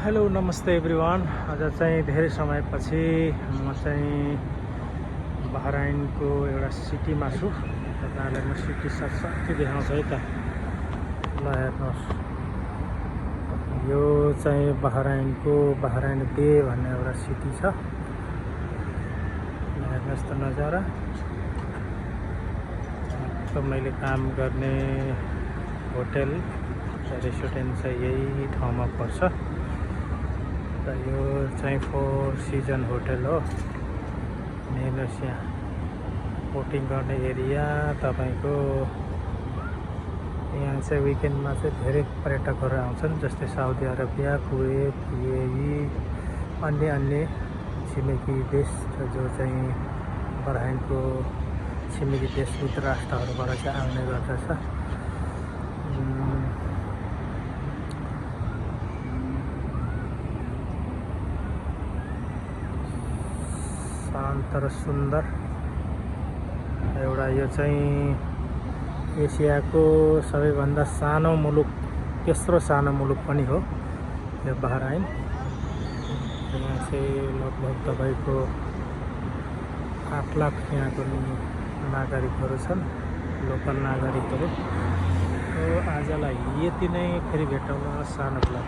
Hello नमस्ते everyone. आज चाहिँ धेरै समयपछि म चाहिँ बहराइनको एउटा सिटीमा छु। तपाईहरुलाई म सिटी साथसाथै देखाउँछु है त। ल हेर्नुहोस्, यो चाहिँ बहराइनको बहराइन बे भन्ने एउटा सिटी छ। हेर्नुहोस् त नजारा। तो मैले काम गर्ने होटल रेस्टुरेन्ट चाहिँ यही ठाउँमा पर्छ। र यो चाहिँ फोर सिजन होटल हो। हेर्नुहोस् यहाँ बोटिङ गर्ने एरिया। तपाईको यहाँ चाहिँ विकेन्डमा चाहिँ धेरै पर्यटकहरू आउँछन्, जस्तै साउदी अरबिया, कुवेत, युएई, अन्य छिमेकी देश जो चाहिँ बहराइनको छिमेकी देश मित्र राष्ट्रहरूबाट चाहिँ आउने गर्दछ। शान्त र सुन्दर एउटा यो चाहिँ एसियाको सबैभन्दा सानो मुलुक, तेस्रो सानो मुलुक पनि हो यो बहराइन। यहाँ चाहिँ लगभग तपाईको 8 लाख यहाँको नागरिकहरू छन्, लोकल नागरिकहरू। आजलाई यति नै, फेरि भेटौँला सानो ब्लग।